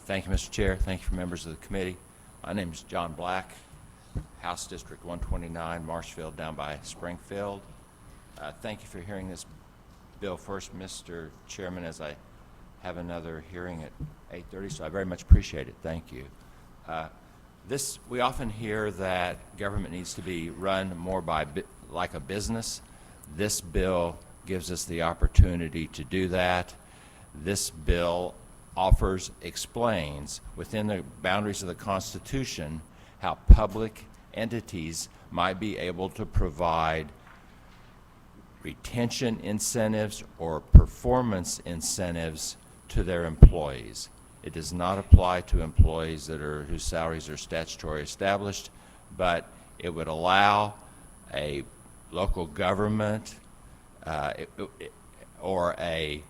Thank you, Mr. Chair. Thank you for members of the committee. My name is John Black, House District 129, Marshfield, down by Springfield. Thank you for hearing this bill first, Mr. Chairman, as I have another hearing at 8:30, so I very much appreciate it. Thank you. We often hear that government needs to be run more like a business. This bill gives us the opportunity to do that. This bill explains within the boundaries of the Constitution how public entities might be able to provide retention incentives or performance incentives to their employees. It does not apply to employees whose salaries are statutorily established, but it would allow a local government or a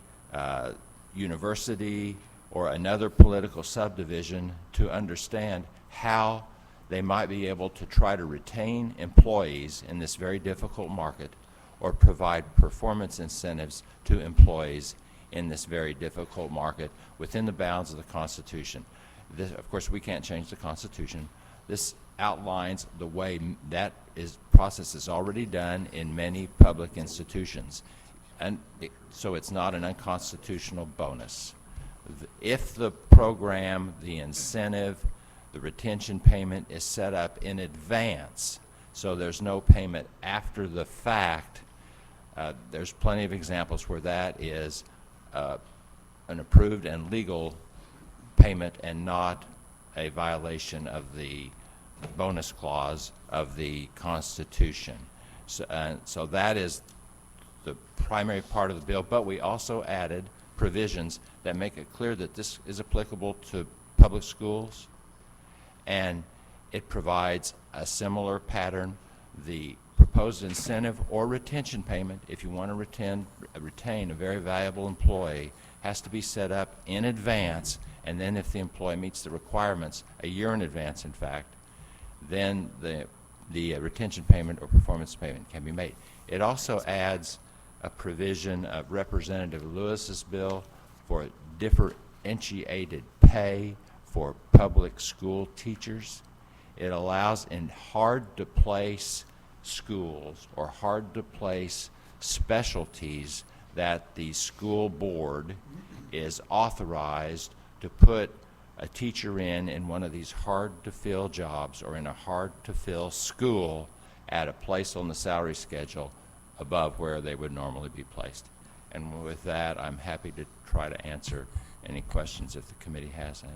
university or another political subdivision to understand how they might be able to try to retain employees in this very difficult market or provide performance incentives to employees in this very difficult market within the bounds of the Constitution. Of course, we can't change the Constitution. This outlines the way that process is already done in many public institutions. And so it's not an unconstitutional bonus. If the program, the incentive, the retention payment is set up in advance, so there's no payment after the fact, there's plenty of examples where that is an approved and legal payment and not a violation of the bonus clause of the Constitution. So that is the primary part of the bill, but we also added provisions that make it clear that this is applicable to public schools, and it provides a similar pattern. The proposed incentive or retention payment, if you want to retain a very valuable employee, has to be set up in advance, and then if the employee meets the requirements a year in advance, in fact, then the retention payment or performance payment can be made. It also adds a provision of Representative Lewis's bill for differentiated pay for public school teachers. It allows in hard-to-place schools or hard-to-place specialties that the school board is authorized to put a teacher in one of these hard-to-fill jobs or in a hard-to-fill school at a place on the salary schedule above where they would normally be placed. And with that, I'm happy to try to answer any questions if the committee has any.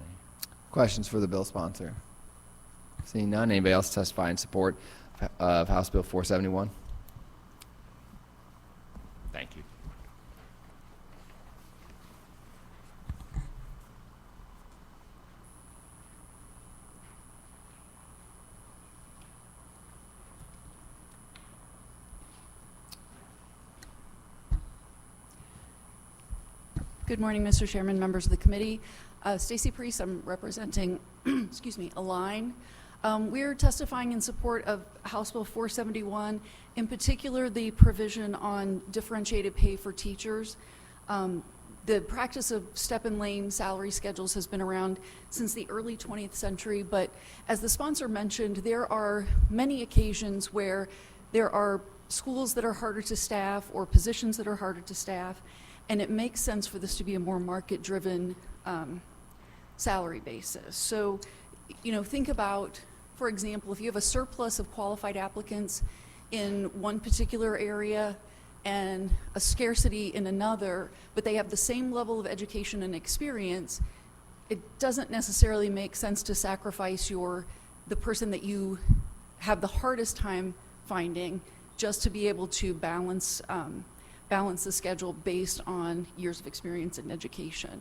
Questions for the bill sponsor? Seeing none, anybody else testify in support of House Bill 471? Thank you. Good morning, Mr. Chairman, members of the committee. Stacy Priest, I'm representing, excuse me, Align. We're testifying in support of House Bill 471, in particular the provision on differentiated pay for teachers. The practice of step and lane salary schedules has been around since the early 20th century, but as the sponsor mentioned, there are many occasions where there are schools that are harder to staff or positions that are harder to staff, and it makes sense for this to be a more market-driven salary basis. So, think about, for example, if you have a surplus of qualified applicants in one particular area and a scarcity in another, but they have the same level of education and experience, it doesn't necessarily make sense to sacrifice the person that you have the hardest time finding just to be able to balance the schedule based on years of experience in education.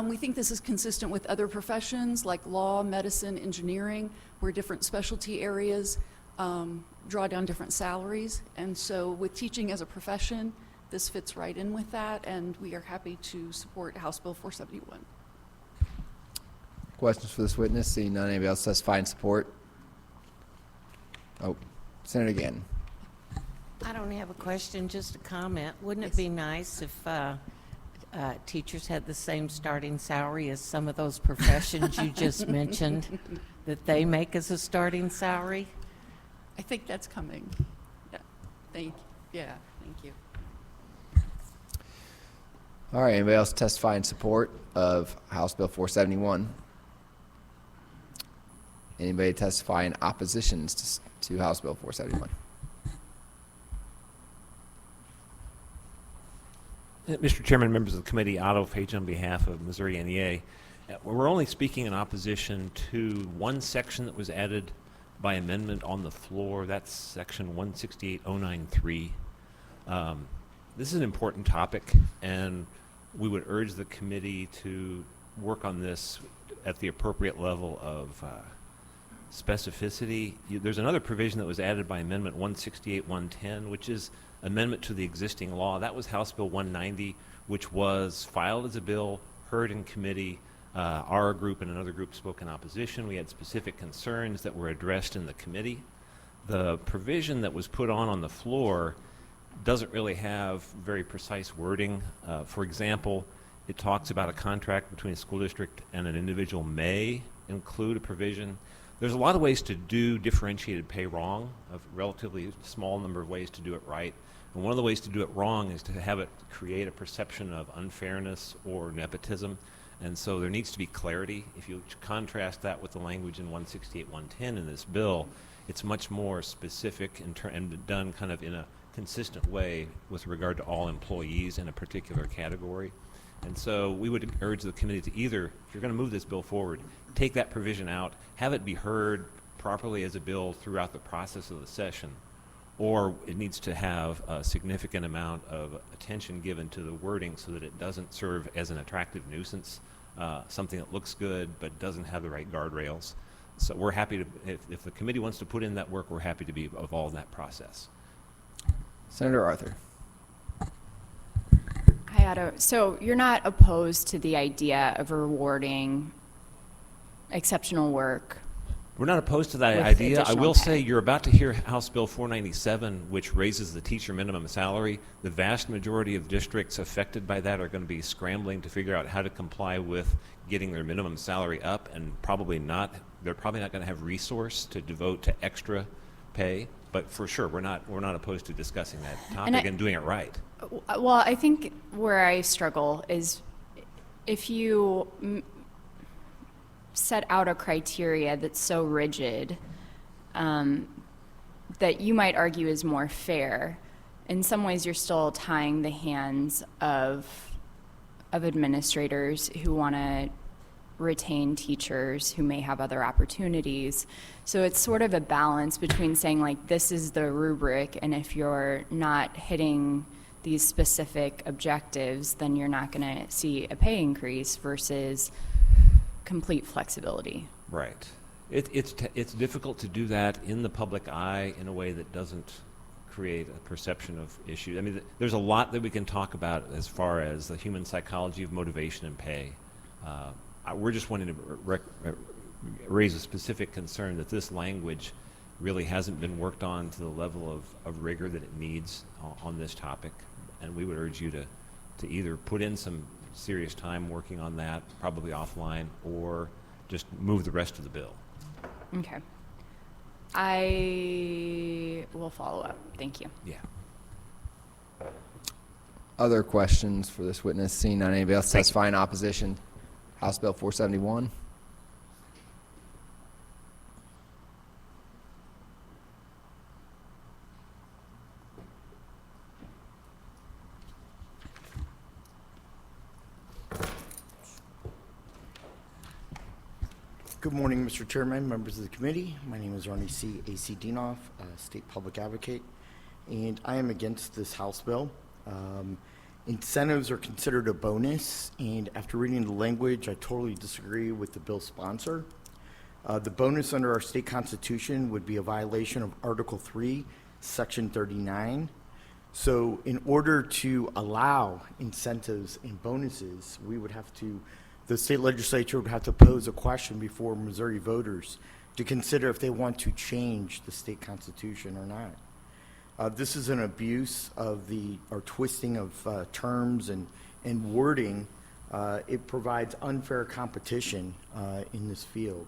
We think this is consistent with other professions like law, medicine, engineering, where different specialty areas draw down different salaries. And so with teaching as a profession, this fits right in with that, and we are happy to support House Bill 471. Questions for this witness? Seeing none, anybody else testify in support? Oh, Senator Gannon. I don't have a question, just a comment. Wouldn't it be nice if teachers had the same starting salary as some of those professions you just mentioned that they make as a starting salary? I think that's coming. Yeah, thank you. All right, anybody else testify in support of House Bill 471? Anybody testify in opposition to House Bill 471? Mr. Chairman, members of the committee, Otto Page on behalf of Missouri NEA. We're only speaking in opposition to one section that was added by amendment on the floor. That's section 168093. This is an important topic, and we would urge the committee to work on this at the appropriate level of specificity. There's another provision that was added by amendment 168110, which is amendment to the existing law. That was House Bill 190, which was filed as a bill, heard in committee. Our group and another group spoke in opposition. We had specific concerns that were addressed in the committee. The provision that was put on the floor doesn't really have very precise wording. For example, it talks about a contract between a school district and an individual may include a provision. There's a lot of ways to do differentiated pay wrong, a relatively small number of ways to do it right. And one of the ways to do it wrong is to have it create a perception of unfairness or nepotism. And so there needs to be clarity. If you contrast that with the language in 168110 in this bill, it's much more specific and done kind of in a consistent way with regard to all employees in a particular category. And so we would urge the committee to either, if you're going to move this bill forward, take that provision out, have it be heard properly as a bill throughout the process of the session, or it needs to have a significant amount of attention given to the wording so that it doesn't serve as an attractive nuisance, something that looks good but doesn't have the right guardrails. So we're happy to, if the committee wants to put in that work, we're happy to be involved in that process. Senator Arthur. Hi, Otto. So you're not opposed to the idea of rewarding exceptional work? We're not opposed to that With idea. I additional will pay. say you're about to hear House Bill 497, which raises the teacher minimum salary. The vast majority of districts affected by that are going to be scrambling to figure out how to comply with getting their minimum salary up, and they're probably not going to have resource to devote to extra pay. But for sure, we're not opposed to discussing that topic and doing it right. Well, I think where I struggle is if you set out a criteria that's so rigid that you might argue is more fair. In some ways, you're still tying the hands of administrators who want to retain teachers who may have other opportunities. So it's sort of a balance between saying, like, this is the rubric, and if you're not hitting these specific objectives, then you're not going to see a pay increase, versus complete flexibility. Right. It's difficult to do that in the public eye in a way that doesn't create a perception of issues. I mean, there's a lot that we can talk about as far as the human psychology of motivation and pay. We're just wanting to raise a specific concern that this language really hasn't been worked on to the level of rigor that it needs on this topic. And we would urge you to either put in some serious time working on that, probably offline, or just move the rest of the bill. Okay. I will follow up. Thank you. Yeah. Other questions for this witness? Seeing none, anybody else testify in opposition? House Bill 471. Good morning, Mr. Chairman, members of the committee. My name is Arnie C. A.C. Dienoff, State Public Advocate, and I am against this House bill. Incentives are considered a bonus, and after reading the language, I totally disagree with the bill sponsor. The bonus under our state constitution would be a violation of Article 3, Section 39. So in order to allow incentives and bonuses, the state legislature would have to pose a question before Missouri voters to consider if they want to change the state constitution or not. This is an abuse of or twisting of terms and and wording, it provides unfair competition in this field.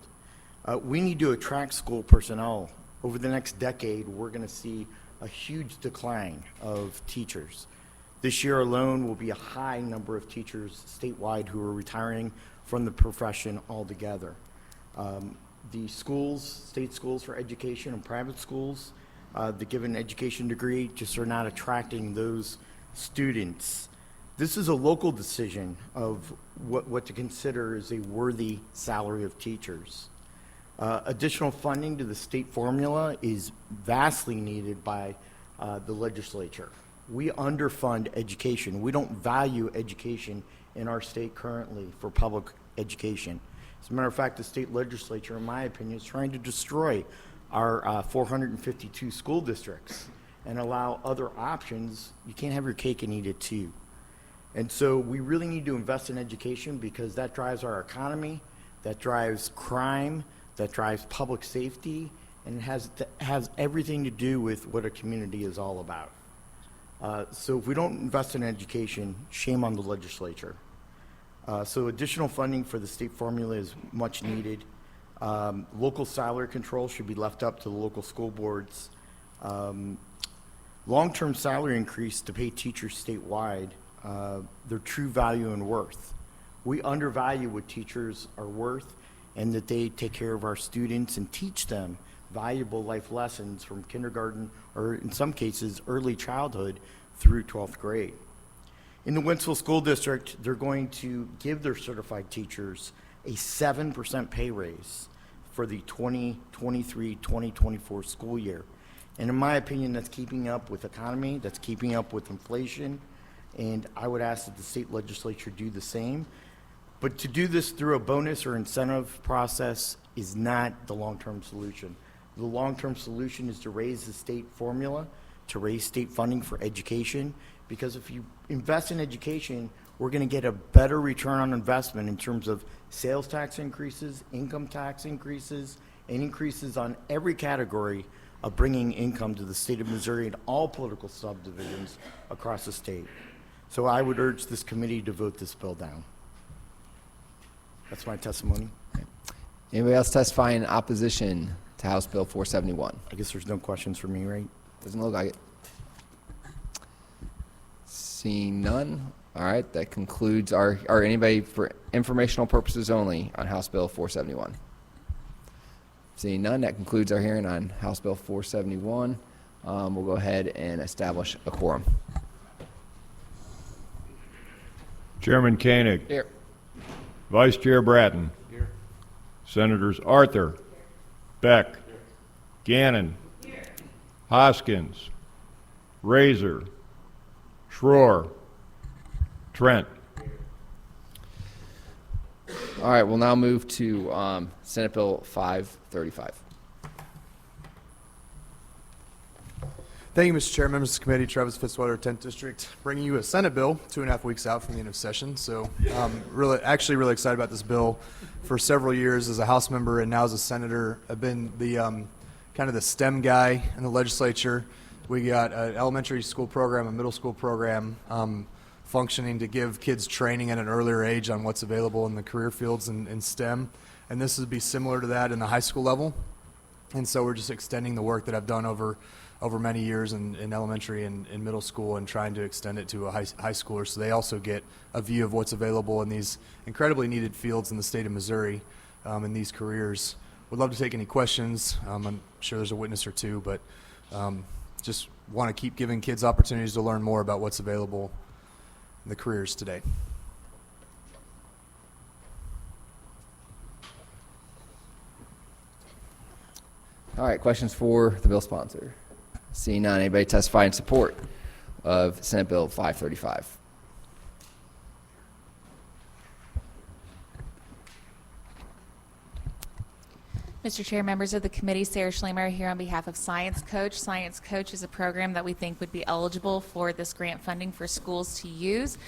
We need to attract school personnel. Over the next decade, we're going to see a huge decline of teachers. This year alone will be a high number of teachers statewide who are retiring from the profession altogether. The schools, state schools for education and private schools that give an education degree just are not attracting those students. This is a local decision of what to consider as a worthy salary of teachers. Additional funding to the state formula is vastly needed by the legislature. We underfund education. We don't value education in our state currently for public education. As a matter of fact, the state legislature, in my opinion, is trying to destroy our 452 school districts and allow other options. You can't have your cake and eat it too. And so we really need to invest in education because that drives our economy, that drives crime, that drives public safety, and it has everything to do with what a community is all about. So if we don't invest in education, shame on the legislature. So additional funding for the state formula is much needed. Local salary control should be left up to the local school boards. Long-term salary increase to pay teachers statewide their true value and worth. We undervalue what teachers are worth and that they take care of our students and teach them valuable life lessons from kindergarten or in some cases early childhood through 12th grade. In the Wentzville School District, they're going to give their certified teachers a 7% pay raise for the 2023-2024 school year. And in my opinion, that's keeping up with economy, that's keeping up with inflation, and I would ask that the state legislature do the same. But to do this through a bonus or incentive process is not the long-term solution. The long-term solution is to raise the state formula, to raise state funding for education, because if you invest in education, we're going to get a better return on investment in terms of sales tax increases, income tax increases, and increases on every category of bringing income to the state of Missouri and all political subdivisions across the state. So I would urge this committee to vote this bill down. That's my testimony. Anybody else testify in opposition to House Bill 471? I guess there's no questions for me, right? Doesn't look like it. Seeing none. All right, that concludes our anybody for informational purposes only on House Bill 471. Seeing none, that concludes our hearing on House Bill 471. We'll go ahead and establish a quorum. Chairman Koenig. Here. Vice Chair Bratton. Here. Senators Arthur. Beck. Gannon. Here. Hoskins. Razor. Schroer. Trent. All right, we'll now move to Senate Bill 535. Thank you, Mr. Chair, members of the committee. Travis Fitzwater, 10th District, bringing you a Senate bill 2.5 weeks out from the end of session. So really excited about this bill. For several years as a House member and now as a senator, I've been the kind of the STEM guy in the legislature. We got an elementary school program, a middle school program functioning to give kids training at an earlier age on what's available in the career fields in STEM. And this would be similar to that in the high school level. And so we're just extending the work that I've done over many years in elementary and in middle school and trying to extend it to a high schooler so they also get a view of what's available in these incredibly needed fields in the state of Missouri in these careers. Would love to take any questions. I'm sure there's a witness or two, but just want to keep giving kids opportunities to learn more about what's available in the careers today. All right, questions for the bill sponsor? Seeing none, anybody testify in support of Senate Bill 535? Mr. Chair, members of the committee, Sarah Schlemer here on behalf of Science Coach. Science Coach is a program that we think would be eligible for this grant funding for schools to use.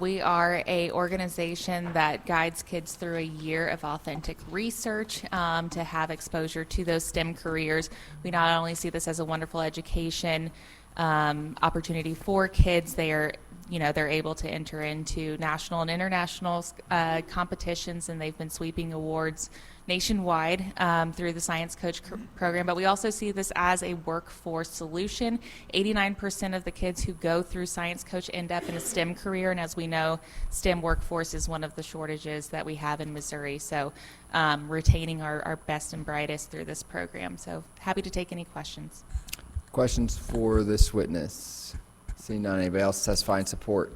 We are a organization that guides kids through a year of authentic research to have exposure to those STEM careers. We not only see this as a wonderful education opportunity for kids, they're able to enter into national and international competitions, and they've been sweeping awards nationwide through the Science Coach program. But we also see this as a workforce solution. 89% of the kids who go through Science Coach end up in a STEM career, and as we know, STEM workforce is one of the shortages that we have in Missouri. So retaining our best and brightest through this program. So happy to take any questions. Questions for this witness? Seeing none, anybody else testify in support?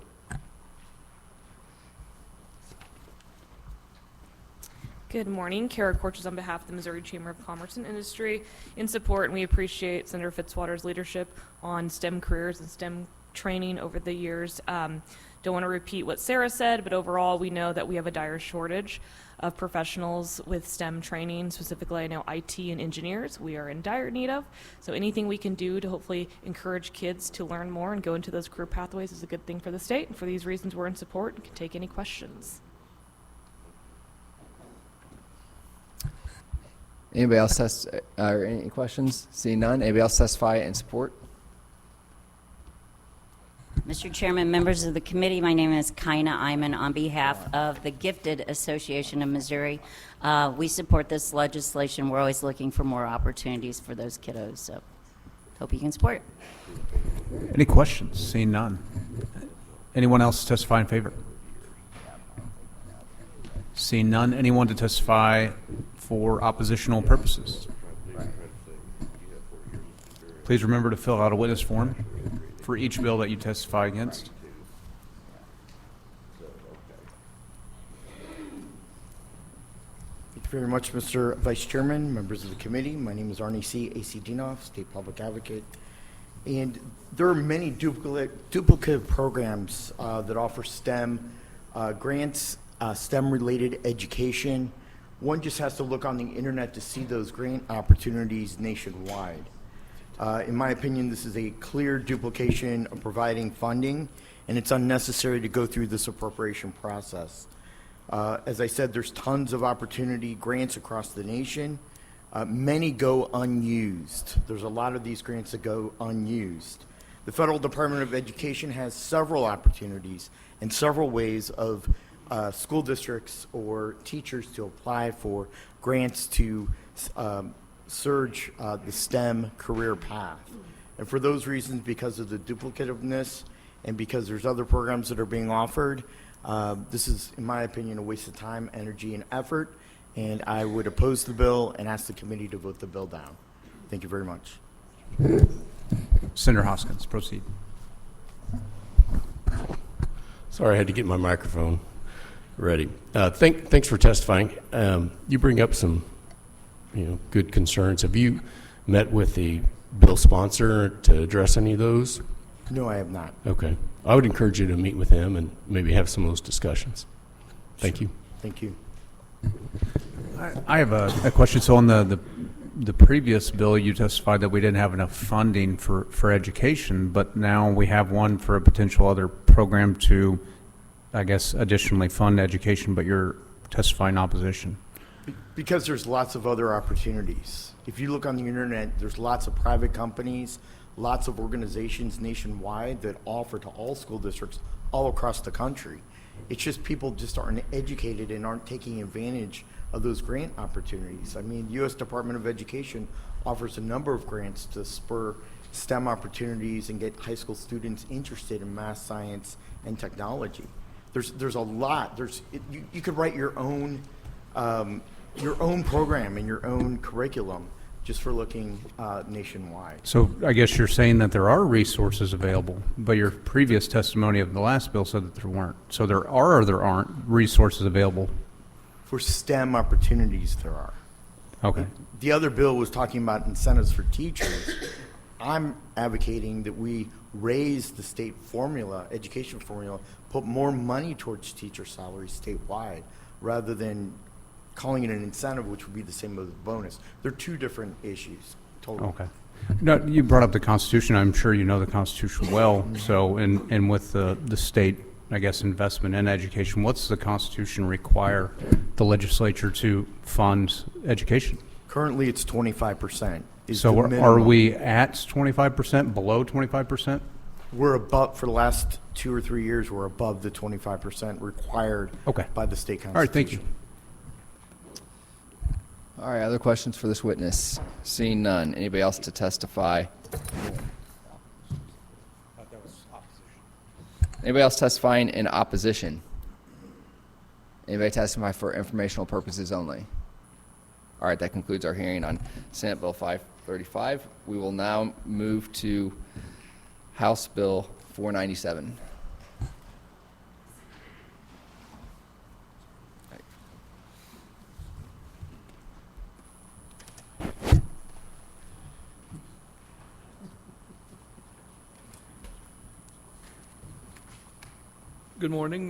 Good morning. Kara Corches on behalf of the Missouri Chamber of Commerce and Industry in support, and we appreciate Senator Fitzwater's leadership on STEM careers and STEM training over the years. Don't want to repeat what Sarah said, but overall we know that we have a dire shortage of professionals with STEM training, specifically I know IT and engineers we are in dire need of. So anything we can do to hopefully encourage kids to learn more and go into those career pathways is a good thing for the state. And for these reasons we're in support and can take any questions. Anybody else or any questions? Seeing none, anybody else testify in support? Mr. Chairman, members of the committee, my name is Kaina Iman on behalf of the Gifted Association of Missouri. We support this legislation. We're always looking for more opportunities for those kiddos, so hope you can support it. Any questions? Seeing none. Anyone else testify in favor? Seeing none. Anyone to testify for oppositional purposes? Please remember to fill out a witness form for each bill that you testify against. Thank you very much, Mr. Vice Chairman, members of the committee. My name is Arnie C. A.C. Dinoff, State Public Advocate. And there are many duplicative programs that offer STEM grants, STEM-related education. One just has to look on the internet to see those grant opportunities nationwide. In my opinion, this is a clear duplication of providing funding, and it's unnecessary to go through this appropriation process. As I said, there's tons of opportunity grants across the nation. Many go unused. There's a lot of these grants that go unused. The Federal Department of Education has several opportunities and several ways of school districts or teachers to apply for grants to surge the STEM career path. And for those reasons, because of the duplicativeness and because there's other programs that are being offered, this is, in my opinion, a waste of time, energy, and effort, and I would oppose the bill and ask the committee to vote the bill down. Thank you very much. Senator Hoskins, proceed. Sorry, I had to get my microphone ready. Thanks for testifying. You bring up some good concerns. Have you met with the bill sponsor to address any of those? No, I have not. Okay. I would encourage you to meet with him and maybe have some of those discussions. Thank you. Thank you. I have a question. So on the previous bill, you testified that we didn't have enough funding for education, but now we have one for a potential other program to, I guess, additionally fund education, but you're testifying opposition. Because there's lots of other opportunities. If you look on the internet, there's lots of private companies, lots of organizations nationwide that offer to all school districts all across the country. It's just people just aren't educated and aren't taking advantage of those grant opportunities. I mean, U.S. Department of Education offers a number of grants to spur STEM opportunities and get high school students interested in math, science, and technology. There's a lot. You could write your own program and your own curriculum just for looking nationwide. So I guess you're saying that there are resources available, but your previous testimony of the last bill said that there weren't. So there are or there aren't resources available? For STEM opportunities, there are. Okay. The other bill was talking about incentives for teachers. I'm advocating that we raise the state formula, education formula, put more money towards teacher salaries statewide, rather than calling it an incentive, which would be the same as a bonus. They're two different issues, totally. Okay. No, you brought up the Constitution. I'm sure you know the Constitution well. So, and with the state, I guess, investment in education, what's the Constitution require the legislature to fund education? Currently, it's 25%. So are we at 25%, below 25%? We're above, for the last 2 or 3 years, we're above the 25% required by the state constitution. All right, thank you. All right, other questions for this witness? Seeing none. Anybody else to testify? Anybody else testifying in opposition? Anybody testify for informational purposes only? All right, that concludes our hearing on Senate Bill 535. We will now move to House Bill 497. Good morning,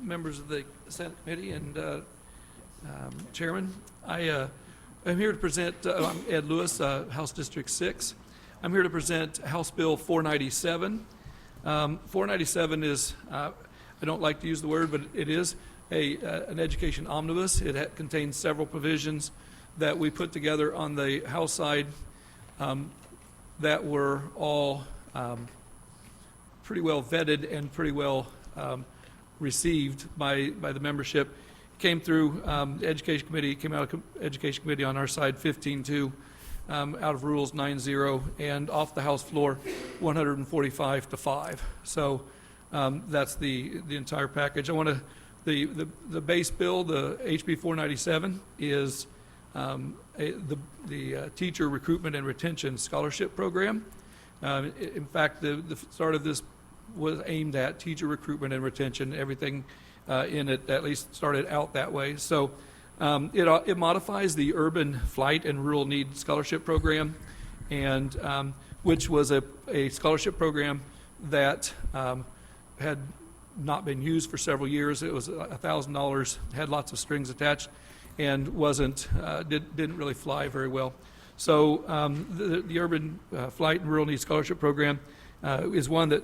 members of the Senate Committee and Chairman. I'm here to present, I'm Ed Lewis, House District 6. I'm here to present House Bill 497. 497 is, I don't like to use the word, but it is an education omnibus. It contains several provisions that we put together on the House side that were all pretty well vetted and pretty well received by the membership. Came through the Education Committee, came out of Education Committee on our side 15-2, out of Rules 9-0, and off the House floor 145-5. So that's the entire package. I want to, the base bill, the HB497, is the Teacher Recruitment and Retention Scholarship Program. In fact, the start of this was aimed at teacher recruitment and retention. Everything in it at least started out that way. So it modifies the Urban Flight and Rural Need Scholarship Program, and which was a scholarship program that had not been used for several years. It was $1,000, had lots of strings attached, and didn't really fly very well. So the Urban Flight and Rural Need Scholarship Program is one that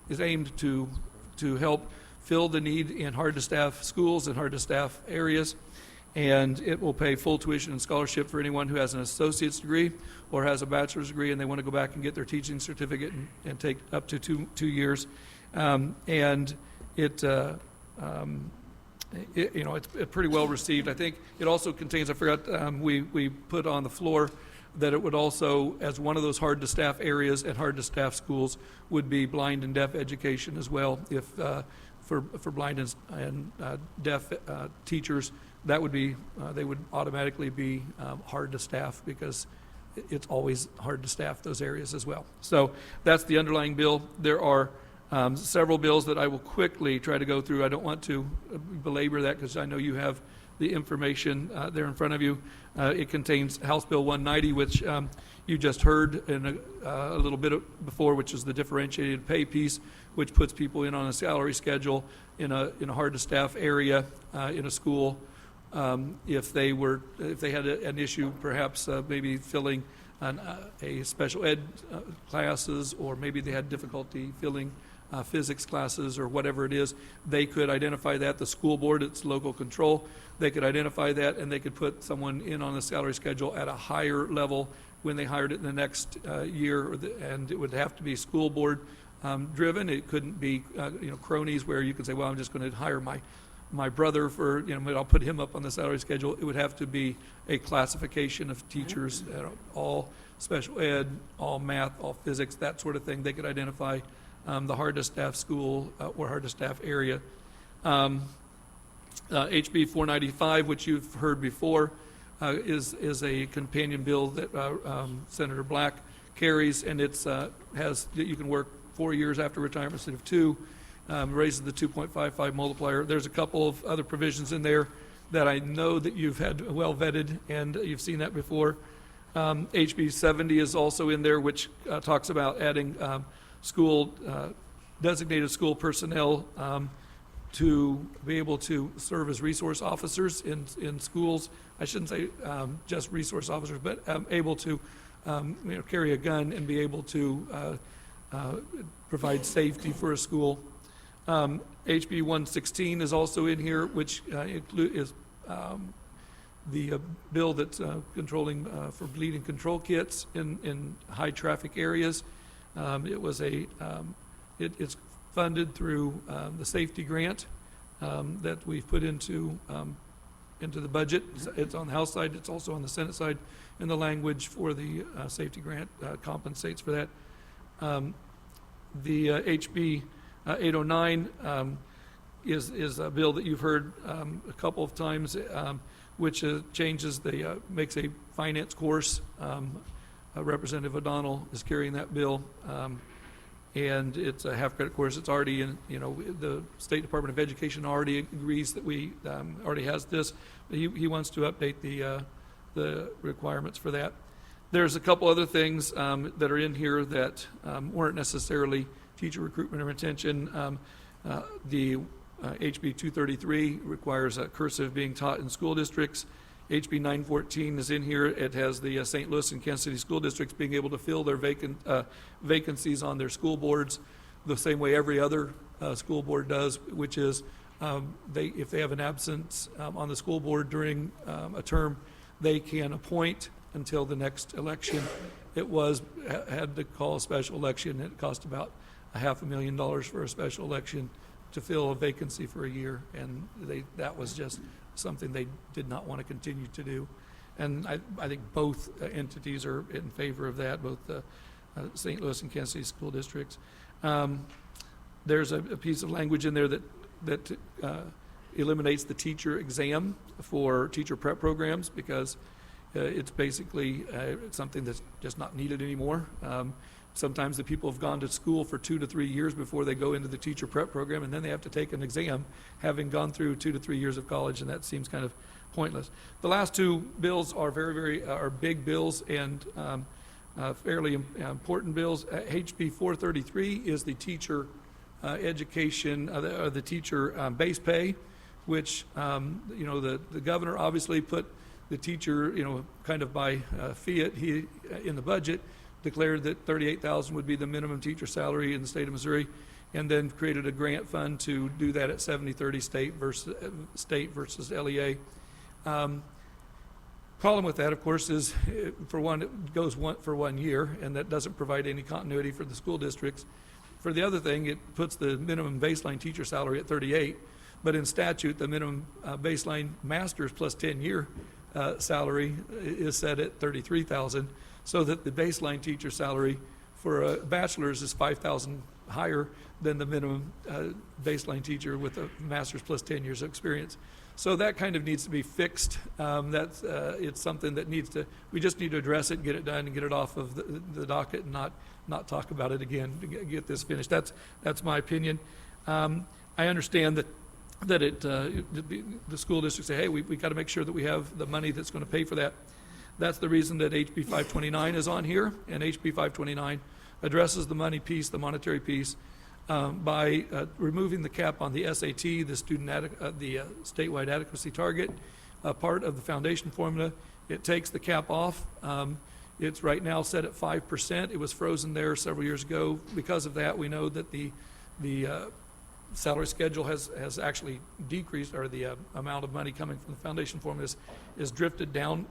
is aimed to help fill the need in hard-to-staff schools and hard-to-staff areas, and it will pay full tuition and scholarship for anyone who has an associate's degree or has a bachelor's degree and they want to go back and get their teaching certificate and take up to two years. And it's pretty well received. I think it also contains, I forgot, we put on the floor that it would also, as one of those hard-to-staff areas and hard-to-staff schools, would be blind and deaf education as well. If for blind and deaf teachers, that would be, they would automatically be hard to staff because it's always hard to staff those areas as well. So that's the underlying bill. There are several bills that I will quickly try to go through. I don't want to belabor that because I know you have the information there in front of you. It contains House Bill 190, which you just heard in a little bit before, which is the differentiated pay piece, which puts people in on a salary schedule in a hard-to-staff area in a school. If they had an issue, perhaps maybe filling a special ed classes, or maybe they had difficulty filling physics classes or whatever it is, they could identify that. The school board, it's local control, they could identify that and they could put someone in on a salary schedule at a higher level when they hired it in the next year, and it would have to be school board driven. It couldn't be cronies where you could say, well, I'm just going to hire my brother for, I'll put him up on the salary schedule. It would have to be a classification of teachers, all special ed, all math, all physics, that sort of thing. They could identify the hard-to-staff school or hard-to-staff area. HB 495, which you've heard before, is a companion bill that Senator Black carries, and it's you can work 4 years after retirement instead of 2. Raises the 2.55 multiplier. There's a couple of other provisions in there that I know that you've had well vetted and you've seen that before. HB 70 is also in there, which talks about adding designated school personnel to be able to serve as resource officers in schools. I shouldn't say just resource officers, but able to carry a gun and be able to provide safety for a school. HB116 is also in here, which is the bill that's controlling for bleeding control kits in high traffic areas. It's funded through the safety grant that we've put into the budget. It's on the House side. It's also on the Senate side, and the language for the safety grant compensates for that. The HB 809 is a bill that you've heard a couple of times, which changes makes a finance course. Representative O'Donnell is carrying that bill. And it's a half credit course. It's already in, the State Department of Education already agrees that we already has this. He wants to update the requirements for that. There's a couple other things that are in here that weren't necessarily teacher recruitment or retention. The HB 233 requires cursive being taught in school districts. HB 914 is in here. It has the St. Louis and Kansas City school districts being able to fill their vacancies on their school boards the same way every other school board does, which is if they have an absence on the school board during a term, they can appoint until the next election. It had to call a special election. It cost about $500,000 for a special election to fill a vacancy for a year, and that was just something they did not want to continue to do. And I think both entities are in favor of that, both the St. Louis and Kansas City school districts. There's a piece of language in there that eliminates the teacher exam for teacher prep programs, because it's basically something that's just not needed anymore. Sometimes the people have gone to school for 2 to 3 years before they go into the teacher prep program, and then they have to take an exam having gone through 2 to 3 years of college, and that seems kind of pointless. The last two bills are very big bills and fairly important bills. HB 433 is the teacher education, the teacher base pay, which the governor obviously put the teacher kind of by fiat in the budget. Declared that $38,000 would be the minimum teacher salary in the state of Missouri, and then created a grant fund to do that at 70-30 state versus LEA. Problem with that, of course, is for one, it goes for 1 year, and that doesn't provide any continuity for the school districts. For the other thing, it puts the minimum baseline teacher salary at 38, but in statute, the minimum baseline master's plus 10-year salary is set at $33,000. So that the baseline teacher salary for a bachelor's is $5,000 higher than the minimum baseline teacher with a master's plus 10 years of experience. So that kind of needs to be fixed. It's something that we just need to address it, get it done, and get it off of the docket, and not talk about it again to get this finished. That's my opinion. I understand that the school districts say, hey, we got to make sure that we have the money that's going to pay for that. That's the reason that HB 529 is on here, and HB 529 addresses the money piece, the monetary piece, by removing the cap on the SAT, the statewide adequacy target, part of the foundation formula. It takes the cap off. It's right now set at 5%. It was frozen there several years ago. Because of that, we know that the salary schedule has actually decreased, or the amount of money coming from the foundation formula is drifted down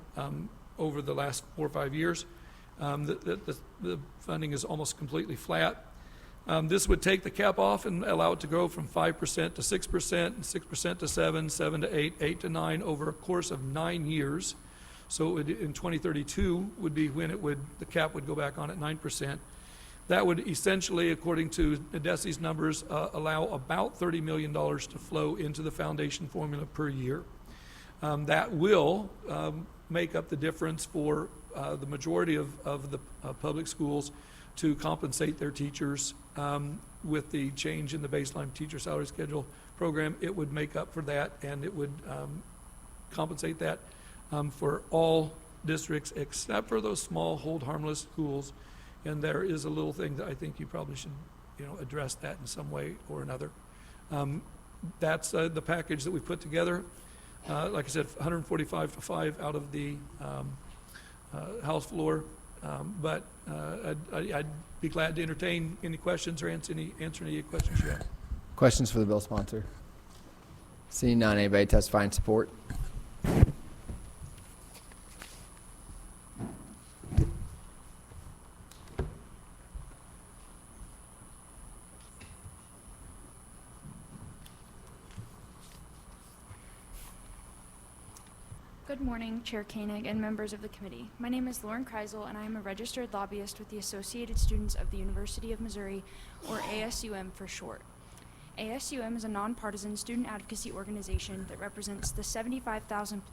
over the last 4 or 5 years. The funding is almost completely flat. This would take the cap off and allow it to grow from 5% to 6%, and 6% to 7%, 7% to 8%, 8% to 9% over a course of 9 years. So in 2032 would be when the cap would go back on at 9%. That would essentially, according to DESE's numbers, allow about $30 million to flow into the foundation formula per year. That will make up the difference for the majority of the public schools to compensate their teachers with the change in the baseline teacher salary schedule program. It would make up for that, and it would compensate that for all districts except for those small hold harmless schools. And there is a little thing that I think you probably should address that in some way or another. that's the package that we put together. Like I said, 145 to 5 out of the House floor. But I'd be glad to entertain any questions or answer any questions you have. Questions for the bill sponsor? Seeing none, anybody testify in support? Good morning, Chair Koenig and members of the committee. My name is Lauren Kreisel, and I am a registered lobbyist with the Associated Students of the University of Missouri, or ASUM for short. ASUM is a nonpartisan student advocacy organization that represents the 75,000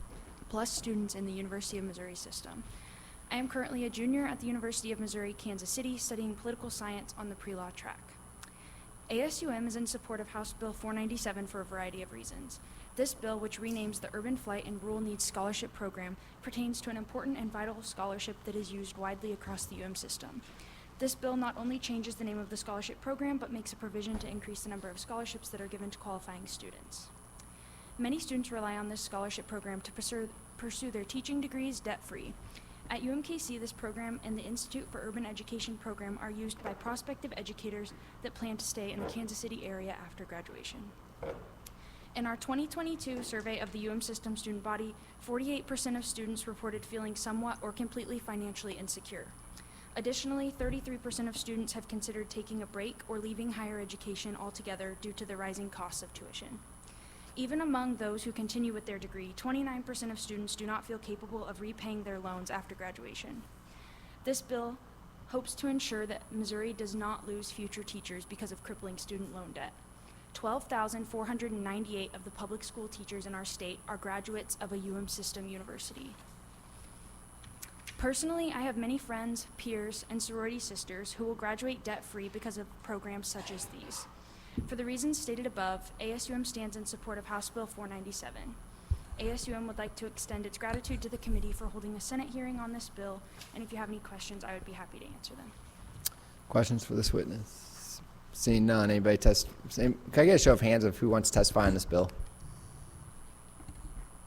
plus students in the University of Missouri system. I am currently a junior at the University of Missouri, Kansas City, studying political science on the pre-law track. ASUM is in support of House Bill 497 for a variety of reasons. This bill, which renames the Urban Flight and Rural Needs Scholarship Program, pertains to an important and vital scholarship that is used widely across the UM system. This bill not only changes the name of the scholarship program, but makes a provision to increase the number of scholarships that are given to qualifying students. Many students rely on this scholarship program to pursue their teaching degrees debt-free. At UMKC, this program and the Institute for Urban Education program are used by prospective educators that plan to stay in the Kansas City area after graduation. In our 2022 survey of the UM system student body, 48% of students reported feeling somewhat or completely financially insecure. Additionally, 33% of students have considered taking a break or leaving higher education altogether due to the rising costs of tuition. Even among those who continue with their degree, 29% of students do not feel capable of repaying their loans after graduation. This bill hopes to ensure that Missouri does not lose future teachers because of crippling student loan debt. 12,498 of the public school teachers in our state are graduates of a UM system university. Personally, I have many friends, peers, and sorority sisters who will graduate debt-free because of programs such as these. For the reasons stated above, ASUM stands in support of House Bill 497. ASUM would like to extend its gratitude to the committee for holding a Senate hearing on this bill, and if you have any questions, I would be happy to answer them. Questions for this witness? Seeing none, anybody can I get a show of hands of who wants to testify on this bill?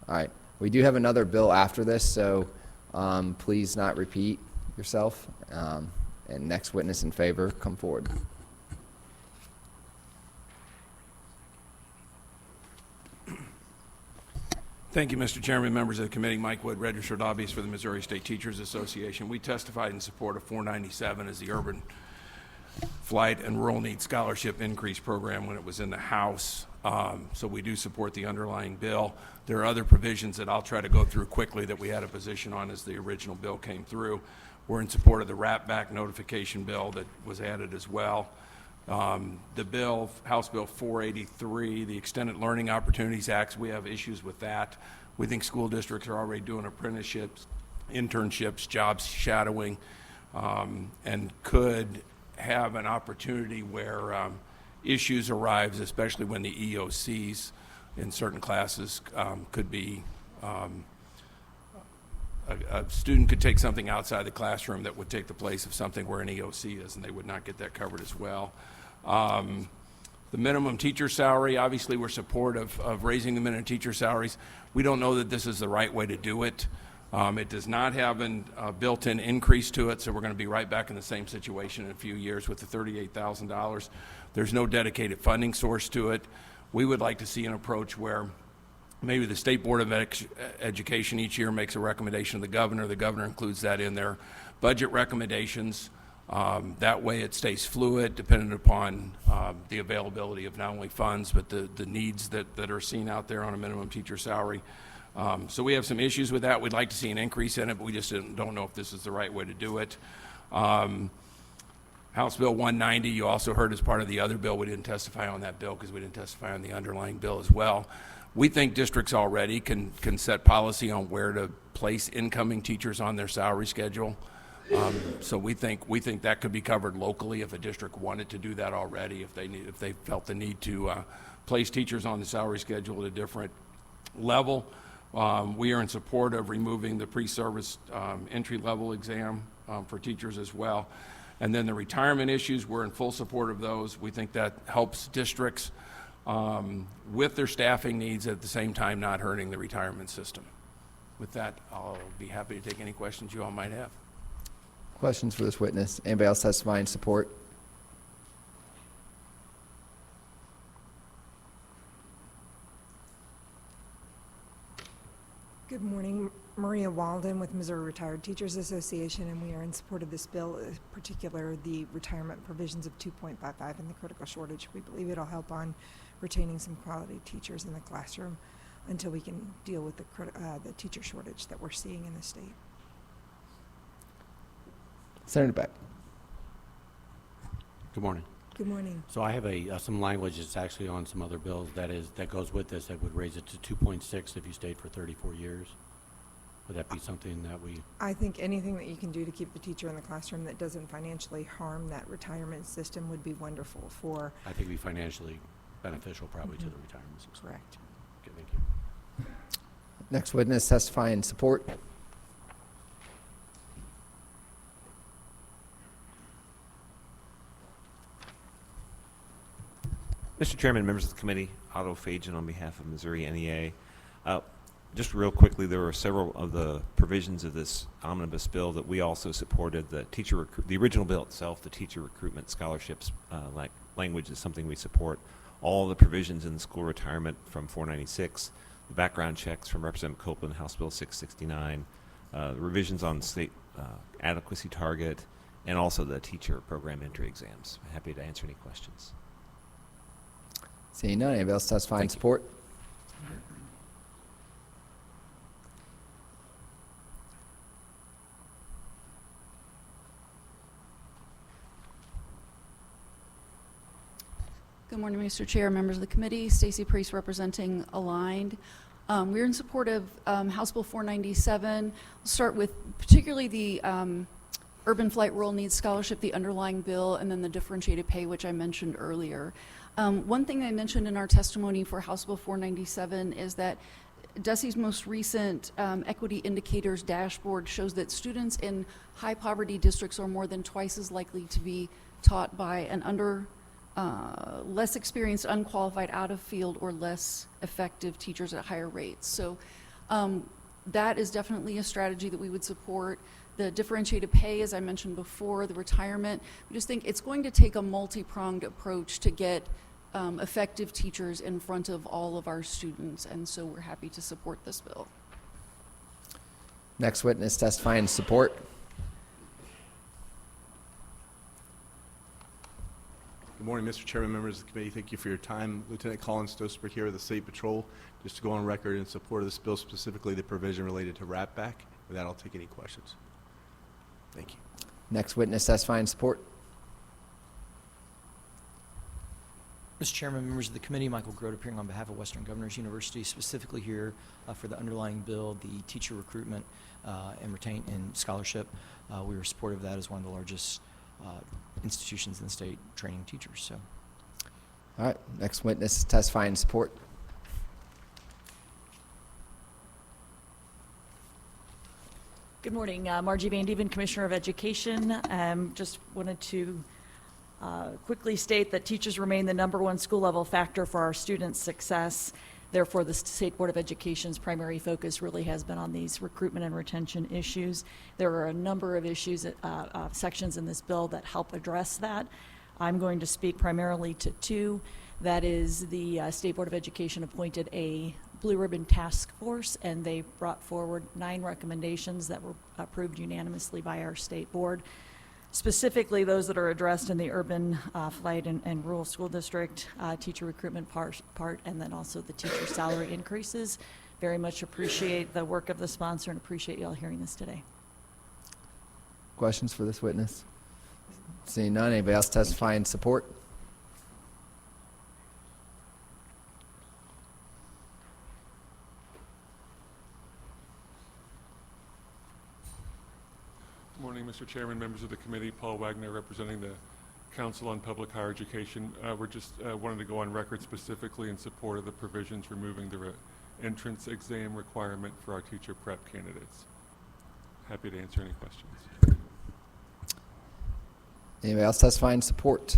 All right, we do have another bill after this, so please not repeat yourself. And next witness in favor, come forward. Thank you, Mr. Chairman, members of the committee. Mike Wood, registered lobbyist for the Missouri State Teachers Association. We testified in support of 497 as the Urban Flight and Rural Needs Scholarship Increase Program when it was in the House. So we do support the underlying bill. There are other provisions that I'll try to go through quickly that we had a position on as the original bill came through. We're in support of the wrap back notification bill that was added as well. The bill, House Bill 483, the Extended Learning Opportunities Act, we have issues with that. We think school districts are already doing apprenticeships, internships, jobs shadowing, and could have an opportunity where issues arise, especially when the EOCs in certain classes could be, a student could take something outside the classroom that would take the place of something where an EOC is, and they would not get that covered as well. The minimum teacher salary, obviously we're supportive of raising the minimum teacher salaries. We don't know that this is the right way to do it. It does not have a built-in increase to it, so we're going to be right back in the same situation in a few years with the $38,000. There's no dedicated funding source to it. We would like to see an approach where maybe the State Board of Education each year makes a recommendation to the governor includes that in their budget recommendations. That way it stays fluid, dependent upon the availability of not only funds, but the needs that are seen out there on a minimum teacher salary. So we have some issues with that. We'd like to see an increase in it, but we just don't know if this is the right way to do it. House Bill 190, you also heard as part of the other bill. We didn't testify on that bill because we didn't testify on the underlying bill as well. We think districts already can set policy on where to place incoming teachers on their salary schedule. So we think that could be covered locally if a district wanted to do that already, if they felt the need to place teachers on the salary schedule at a different level. We are in support of removing the pre-service entry-level exam for teachers as well. And then the retirement issues, we're in full support of those. We think that helps districts with their staffing needs, at the same time not hurting the retirement system. With that, I'll be happy to take any questions you all might have. Questions for this witness? Anybody else testify in support? Good morning. Maria Walden with Missouri Retired Teachers Association, and we are in support of this bill, in particular the retirement provisions of 2.55 and the critical shortage. We believe it'll help on retaining some quality teachers in the classroom until we can deal with the teacher shortage that we're seeing in the state. Senator Beck. Good morning. Good morning. So I have some language that's actually on some other bills that goes with this that would raise it to 2.6 if you stayed for 34 years. Would that be something that we? I think anything that you can do to keep the teacher in the classroom that doesn't financially harm that retirement system would be wonderful for. I think be financially beneficial probably to the retirement system. Correct. Okay, thank you. Next witness testify in support. Mr. Chairman, members of the committee, Otto Fajan on behalf of Missouri NEA. Just real quickly, there were several of the provisions of this omnibus bill that we also supported. The original bill itself, the teacher recruitment scholarships language is something we support. All the provisions in the school retirement from 496, the background checks from Representative Copeland, House Bill 669, the revisions on state adequacy target, and also the teacher program entry exams. I'm happy to answer any questions. Seeing none, anybody else testify in support? Good morning, Mr. Chair, members of the committee. Stacy Priest representing Aligned. We're in support of House Bill 497. We'll start with particularly the Urban Flight Rural Needs Scholarship, the underlying bill, and then the differentiated pay, which I mentioned earlier. One thing I mentioned in our testimony for House Bill 497 is that DESE's most recent equity indicators dashboard shows that students in high poverty districts are more than twice as likely to be taught by an less experienced, unqualified, out of field, or less effective teachers at higher rates. So that is definitely a strategy that we would support. The differentiated pay, as I mentioned before, the retirement, we just think it's going to take a multi-pronged approach to get effective teachers in front of all of our students, and so we're happy to support this bill. Next witness testify in support. Good morning, Mr. Chairman, members of the committee. Thank you for your time. Lieutenant Colin Stosberg here with the State Patrol, just to go on record in support of this bill, specifically the provision related to RAP back. With that, I'll take any questions. Thank you. Next witness testify in support. Mr. Chairman, members of the committee, Michael Grote appearing on behalf of Western Governors University, specifically here for the underlying bill, the teacher recruitment and scholarship. We were supportive of that as one of the largest institutions in the state training teachers. So, all right, next witness testify in support. Good morning, Margie Van Dieven, Commissioner of Education. Just wanted to quickly state that teachers remain the #1 school level factor for our students' success. Therefore, the State Board of Education's primary focus really has been on these recruitment and retention issues. There are a number of issues, sections in this bill that help address that. I'm going to speak primarily to two. That is, the State Board of Education appointed a Blue Ribbon Task Force, and they brought forward 9 recommendations that were approved unanimously by our State Board. Specifically, those that are addressed in the urban flight and rural school district, teacher recruitment part, and then also the teacher salary increases. Very much appreciate the work of the sponsor and appreciate you all hearing this today. Questions for this witness? Seeing none, anybody else testify in support? Good morning, Mr. Chairman, members of the committee. Paul Wagner representing the Council on Public Higher Education. We're just wanted to go on record specifically in support of the provisions removing the entrance exam requirement for our teacher prep candidates. Happy to answer any questions. Anybody else testify in support?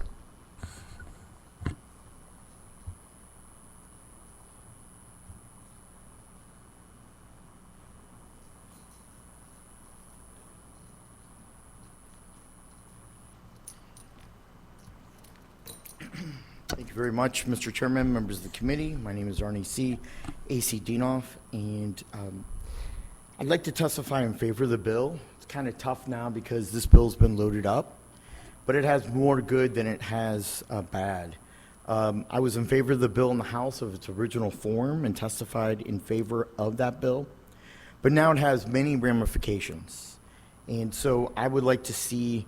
very much, Mr. Chairman, members of the committee. My name is Arnie C. AC Dinoff, and I'd like to testify in favor of the bill. It's kind of tough now because this bill's been loaded up, but it has more good than it has bad. I was in favor of the bill in the House of its original form and testified in favor of that bill, but now it has many ramifications. And so I would like to see,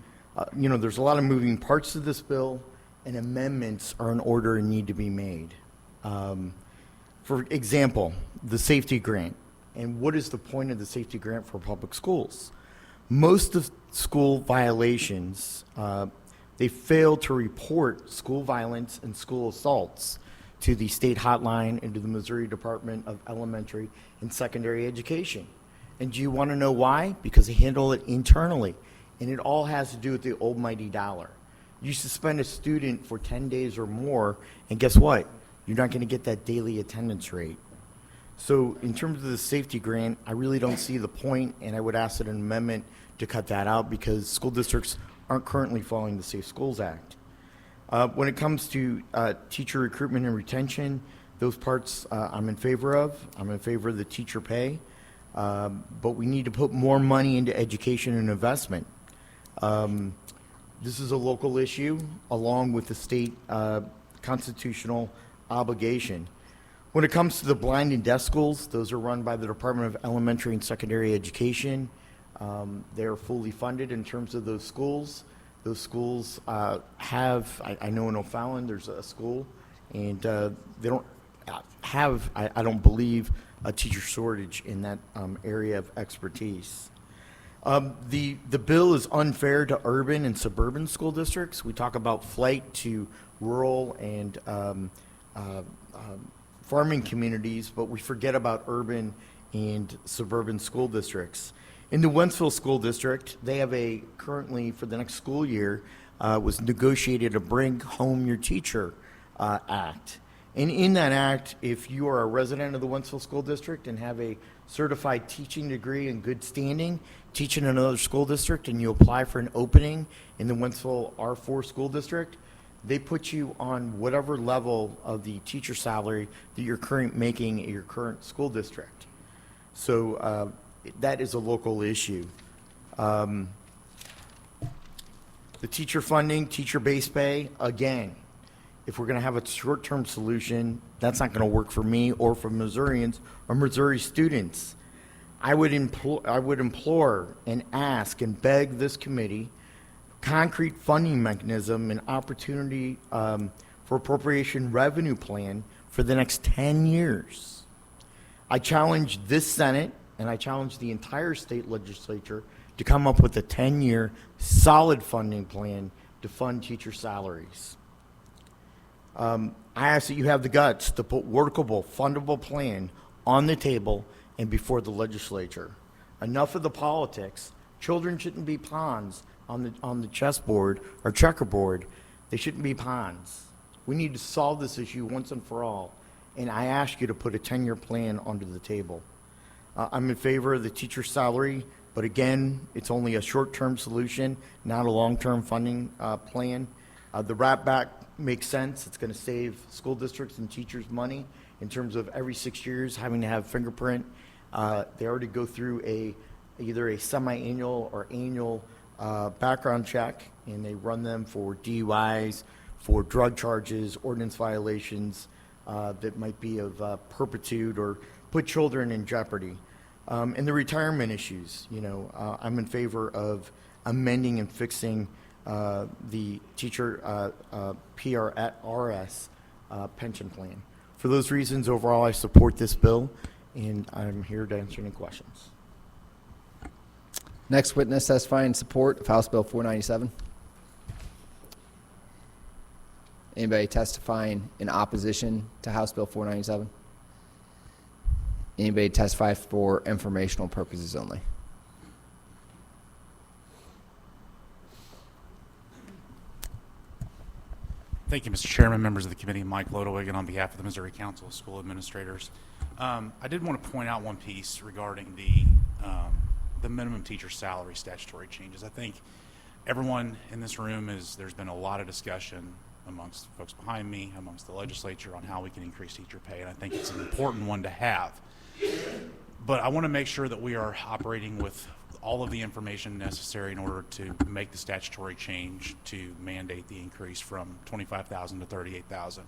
there's a lot of moving parts to this bill, and amendments are in order and need to be made. For example, the safety grant. And what is the point of the safety grant for public schools? Most of school violations, they fail to report school violence and school assaults to the state hotline and to the Missouri Department of Elementary and Secondary Education. And do you want to know why? Because they handle it internally. And it all has to do with the almighty dollar. You suspend a student for 10 days or more, and guess what? You're not going to get that daily attendance rate. So in terms of the safety grant, I really don't see the point, and I would ask that an amendment to cut that out because school districts aren't currently following the Safe Schools Act. When it comes to teacher recruitment and retention, those parts I'm in favor of. I'm in favor of the teacher pay, but we need to put more money into education and investment. This is a local issue along with the state constitutional obligation. When it comes to the blind and deaf schools, those are run by the Department of Elementary and Secondary Education. They're fully funded in terms of those schools. Those schools have, I know in O'Fallon there's a school, and they don't have, I don't believe, a teacher shortage in that area of expertise. The bill is unfair to urban and suburban school districts. We talk about flight to rural and farming communities, but we forget about urban and suburban school districts. In the Wentzville School District, they have currently for the next school year, was negotiated a Bring Home Your Teacher Act. And in that act, if you are a resident of the Wentzville School District and have a certified teaching degree in good standing, teaching in another school district, and you apply for an opening in the Wentzville R4 school district, they put you on whatever level of the teacher salary that you're currently making at your current school district. So that is a local issue. The teacher funding, teacher base pay, again, if we're going to have a short-term solution, that's not going to work for me or for Missourians or Missouri students. I would implore and ask and beg this committee concrete funding mechanism and opportunity for appropriation revenue plan for the next 10 years. I challenge this Senate and I challenge the entire state legislature to come up with a 10-year solid funding plan to fund teacher salaries. I ask that you have the guts to put workable, fundable plan on the table and before the legislature. Enough of the politics. Children shouldn't be pawns on the chessboard or checkerboard. They shouldn't be pawns. We need to solve this issue once and for all, and I ask you to put a 10-year plan onto the table. I'm in favor of the teacher salary, but again, it's only a short-term solution, not a long-term funding plan. The wrap back makes sense. It's going to save school districts and teachers money in terms of every 6 years having to have fingerprint. They already go through either a semi-annual or annual background check, and they run them for DUIs, for drug charges, ordinance violations that might be of perpetuity or put children in jeopardy. And the retirement issues, I'm in favor of amending and fixing the teacher PRS pension plan. For those reasons, overall, I support this bill, and I'm here to answer any questions. Next witness testifying in support of House Bill 497. Anybody testifying in opposition to House Bill 497? Anybody testify for informational purposes only? Thank you, Mr. Chairman, members of the committee. Mike Lodewigan on behalf of the Missouri Council of School Administrators. I did want to point out one piece regarding the minimum teacher salary statutory changes. I think everyone in this room there's been a lot of discussion amongst folks behind me, amongst the legislature, on how we can increase teacher pay, and I think it's an important one to have. But I want to make sure that we are operating with all of the information necessary in order to make the statutory change to mandate the increase from $25,000 to $38,000.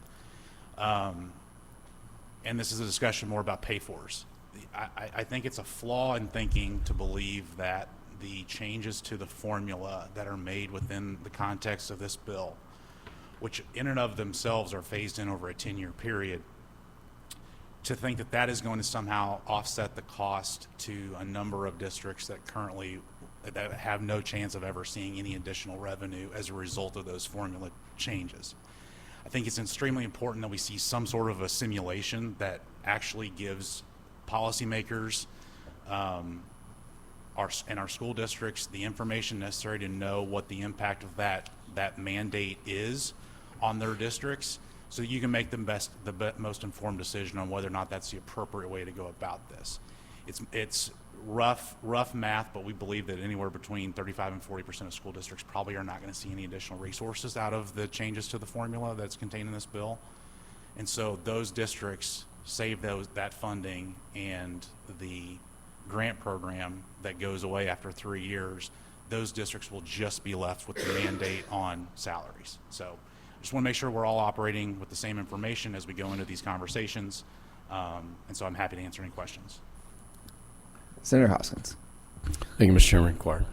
And this is a discussion more about pay-fors. I think it's a flaw in thinking to believe that the changes to the formula that are made within the context of this bill, which in and of themselves are phased in over a 10-year period, to think that that is going to somehow offset the cost to a number of districts that currently that have no chance of ever seeing any additional revenue as a result of those formula changes. I think it's extremely important that we see some sort of a simulation that actually gives policymakers in our school districts the information necessary to know what the impact of that mandate is on their districts, so that you can make the most informed decision on whether or not that's the appropriate way to go about this. It's rough math, but we believe that anywhere between 35 and 40% of school districts probably are not going to see any additional resources out of the changes to the formula that's contained in this bill. And so those districts save that funding, and the grant program that goes away after 3 years, those districts will just be left with the mandate on salaries. So I just want to make sure we're all operating with the same information as we go into these conversations, and so I'm happy to answer any questions. Senator Hoskins. Thank you, Mr. Chairman. Inquiry.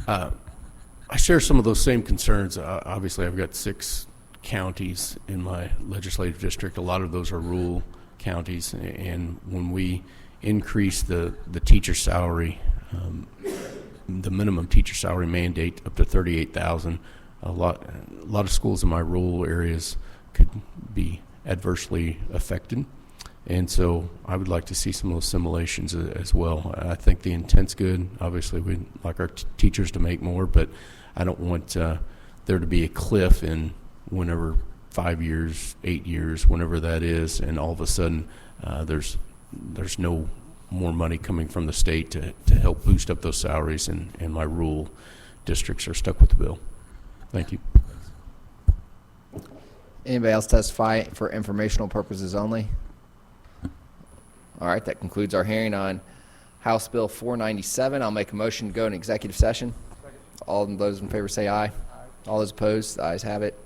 I share some of those same concerns. Obviously, I've got 6 counties in my legislative district. A lot of those are rural counties, and when we increase the teacher salary, the minimum teacher salary mandate up to $38,000, a lot of schools in my rural areas could be adversely affected. And so I would like to see some of those simulations as well. I think the intent's good. Obviously, we'd like our teachers to make more, but I don't want there to be a cliff in whenever 5 years, 8 years, whenever that is, and all of a sudden there's no more money coming from the state to help boost up those salaries, and my rural districts are stuck with the bill. Thank you. Anybody else testify for informational purposes only? All right, that concludes our hearing on House Bill 497. I'll make a motion to go in executive session. All those in favor say aye. All those opposed, the ayes have it.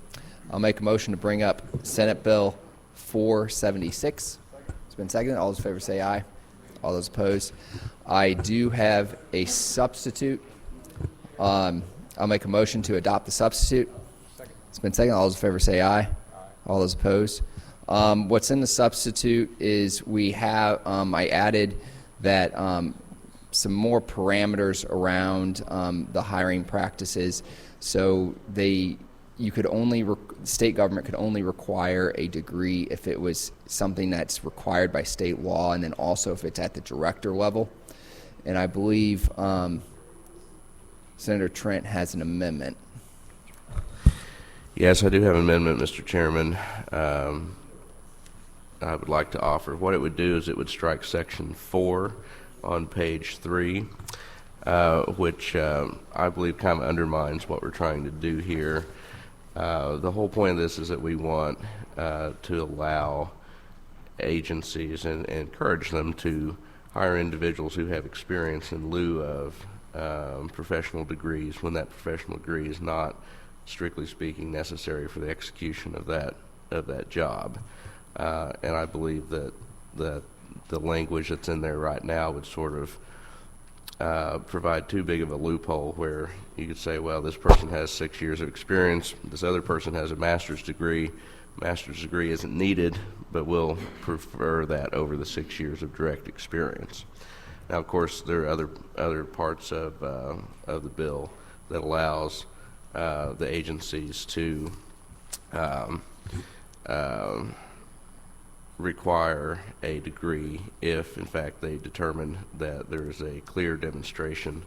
I'll make a motion to bring up Senate Bill 476. It's been seconded. All those in favor say aye. All those opposed. I do have a substitute. I'll make a motion to adopt the substitute. It's been seconded. All those in favor say aye. All those opposed. What's in the substitute is we have, I added that some more parameters around the hiring practices. So you could only, state government could only require a degree if it was something that's required by state law, and then also if it's at the director level. And I believe Senator Trent has an amendment. Yes, I do have an amendment, Mr. Chairman. I would like to offer. What it would do is it would strike Section 4 on page 3, which I believe kind of undermines what we're trying to do here. The whole point of this is that we want to allow agencies and encourage them to hire individuals who have experience in lieu of professional degrees when that professional degree is not, strictly speaking, necessary for the execution of that job. And I believe that the language that's in there right now would sort of provide too big of a loophole where you could say, well, this person has 6 years of experience, this other person has a master's degree. Master's degree isn't needed, but we'll prefer that over the 6 years of direct experience. Now, of course, there are other parts of the bill that allows the agencies to require a degree if, in fact, they determine that there is a clear demonstration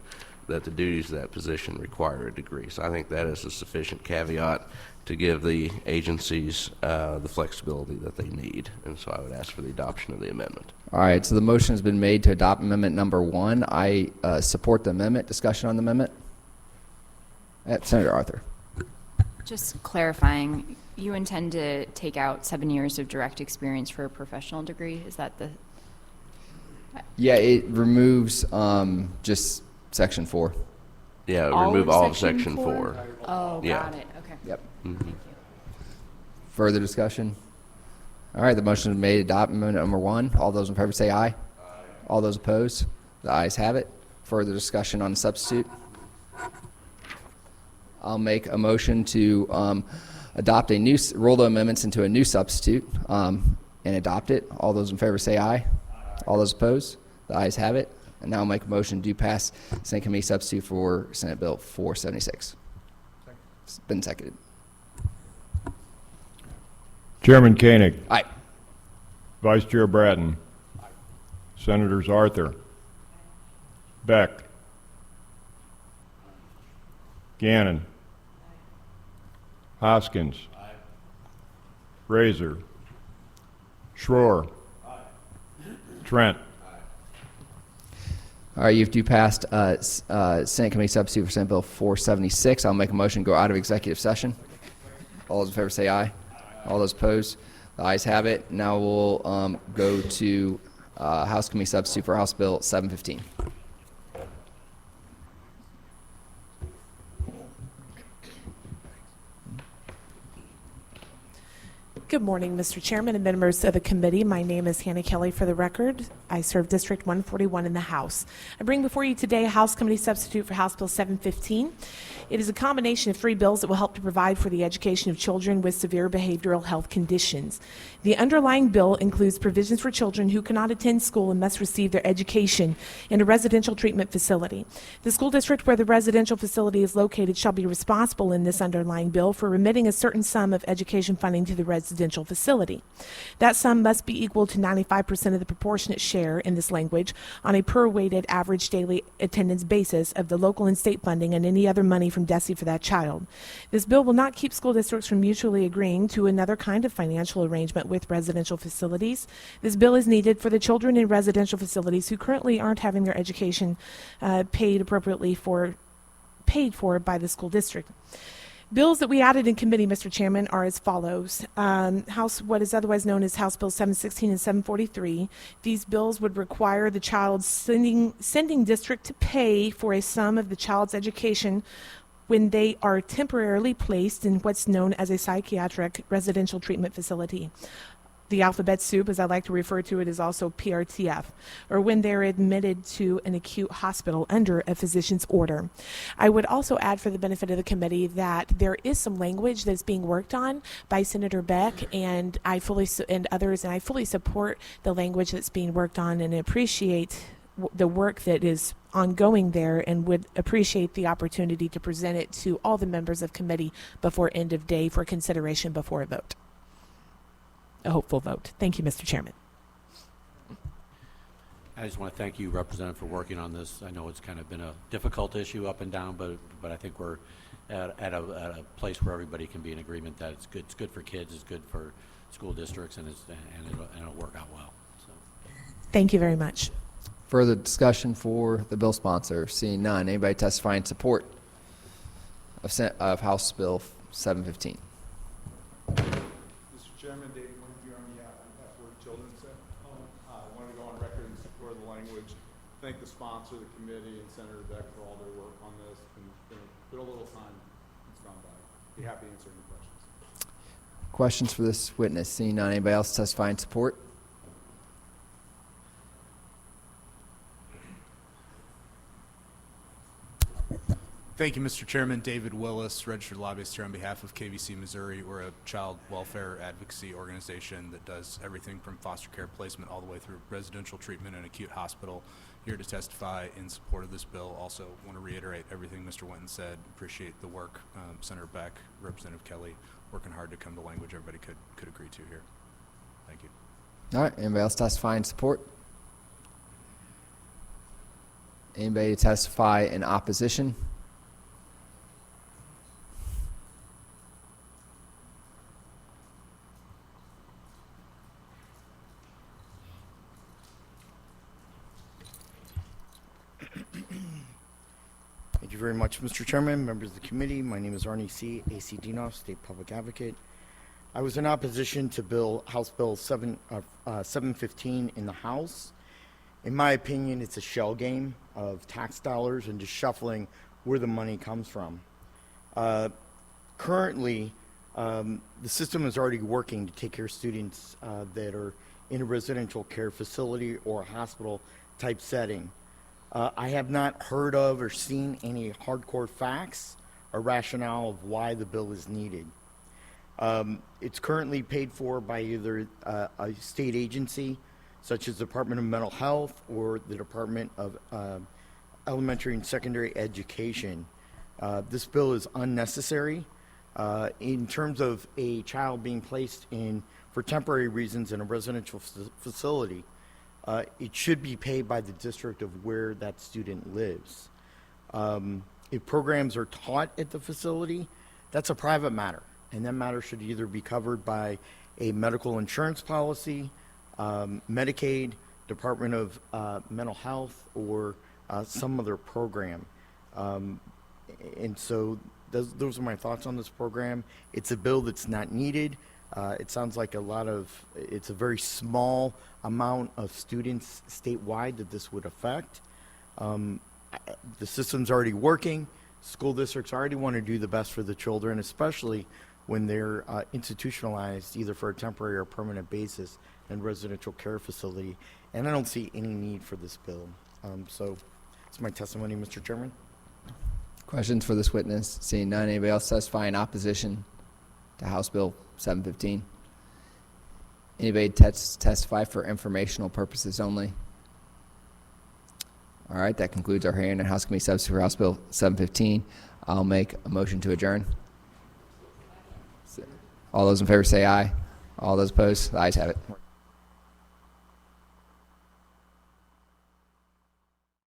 that the duties of that position require a degree. So I think that is a sufficient caveat to give the agencies the flexibility that they need. And so I would ask for the adoption of the amendment. All right, so the motion has been made to adopt amendment number 1. I support the amendment. Discussion on the amendment? Senator Arthur. Just clarifying, you intend to take out 7 years of direct experience for a professional degree? Is that the? Yeah, it removes just section 4. Yeah, All remove of all of section section 4. Oh, Yeah. got it. Okay. Yep. Mhm. Further discussion? All right, the motion is made to adopt amendment number 1. All those in favor say aye. Aye. All those opposed? The ayes have it. Further discussion on the substitute? I'll make a motion to adopt a new, roll the amendments into a new substitute and adopt it. All those in favor say aye. Aye. All those opposed? The ayes have it. And now I'll make a motion to pass Senate Committee substitute for Senate Bill 476. It's been seconded. Chairman Koenig. Aye. Vice Chair Bratton. Aye. Senators Arthur. Beck. Gannon. Hoskins. Aye. Razor. Schroer. Aye. Trent. All right, you've passed Senate Committee substitute for Senate Bill 476. I'll make a motion to go out of executive session. All those in favor say aye. Aye. All those opposed? The ayes have it. Now we'll go to House Committee substitute for House Bill 715. Good morning, Mr. Chairman and members of the committee. My name is Hannah Kelly for the record. I serve District 141 in the House. I bring before you today a House Committee substitute for House Bill 715. It is a combination of 3 bills that will help to provide for the education of children with severe behavioral health conditions. The underlying bill includes provisions for children who cannot attend school and must receive their education in a residential treatment facility. The school district where the residential facility is located shall be responsible in this underlying bill for remitting a certain sum of education funding to the residential facility. That sum must be equal to 95% of the proportionate share in this language on a per-weighted average daily attendance basis of the local and state funding and any other money from DESE for that child. This bill will not keep school districts from mutually agreeing to another kind of financial arrangement with residential facilities. This bill is needed for the children in residential facilities who currently aren't having their education paid for by the school district. Bills that we added in committee, Mr. Chairman, are as follows. What is otherwise known as House Bill 716 and 743. These bills would require the child's sending district to pay for a sum of the child's education when they are temporarily placed in what's known as a psychiatric residential treatment facility. The alphabet soup, as I like to refer to it, is also PRTF, or when they're admitted to an acute hospital under a physician's order. I would also add, for the benefit of the committee, that there is some language that's being worked on by Senator Beck and others, and I fully support the language that's being worked on and appreciate the work that is ongoing there, and would appreciate the opportunity to present it to all the members of committee before end of day for consideration before a vote. A hopeful vote. Thank you, Mr. Chairman. I just want to thank you, Representative, for working on this. I know it's kind of been a difficult issue up and down, but I think we're at a place where everybody can be in agreement that it's good. It's good for kids. It's good for school districts, and it'll work out well. So. Thank you very much. Further discussion for the bill sponsor? Seeing none. Anybody testify in support of House Bill 715? Chairman, David Wynn here on behalf of Children's Home. I wanted to go on record in support of the language. Thank the sponsor, the committee, and Senator Beck for all their work on this. It's been a little time that's gone by. Be happy to answer any questions. Questions for this witness? Seeing none. Anybody else testify in support? Thank you, Mr. Chairman. David Willis, registered lobbyist here on behalf of KVC Missouri. We're a child welfare advocacy organization that does everything from foster care placement all the way through residential treatment and acute hospital. Here to testify in support of this bill. Also want to reiterate everything Mr. Winton said. Appreciate the work, Senator Beck, Representative Kelly, working hard to come to language everybody could agree to here. Thank you. All right. Anybody else testify in support? Anybody testify in opposition? Thank you very much, Mr. Chairman, members of the committee. My name is Arnie C. AC Dinoff, State Public Advocate. I was in opposition to House Bill 715 in the House. In my opinion, it's a shell game of tax dollars and just shuffling where the money comes from. Currently, the system is already working to take care of students that are in a residential care facility or a hospital type setting. I have not heard of or seen any hardcore facts or rationale of why the bill is needed. It's currently paid for by either a state agency, such as the Department of Mental Health or the Department of Elementary and Secondary Education. This bill is unnecessary. In terms of a child being placed in, for temporary reasons, in a residential facility, it should be paid by the district of where that student lives. If programs are taught at the facility, that's a private matter, and that matter should either be covered by a medical insurance policy, Medicaid, Department of Mental Health, or some other program. And so those are my thoughts on this program. It's a bill that's not needed. It sounds like it's a very small amount of students statewide that this would affect. The system's already working. School districts already want to do the best for the children, especially when they're institutionalized either for a temporary or permanent basis in a residential care facility. And I don't see any need for this bill. So that's my testimony, Mr. Chairman. Questions for this witness? Seeing none, anybody else testify in opposition to House Bill 715? Anybody testify for informational purposes only? All right, that concludes our hearing on House Committee Substitute for House Bill 715. I'll make a motion to adjourn. All those in favor say aye. All those opposed, the ayes have it.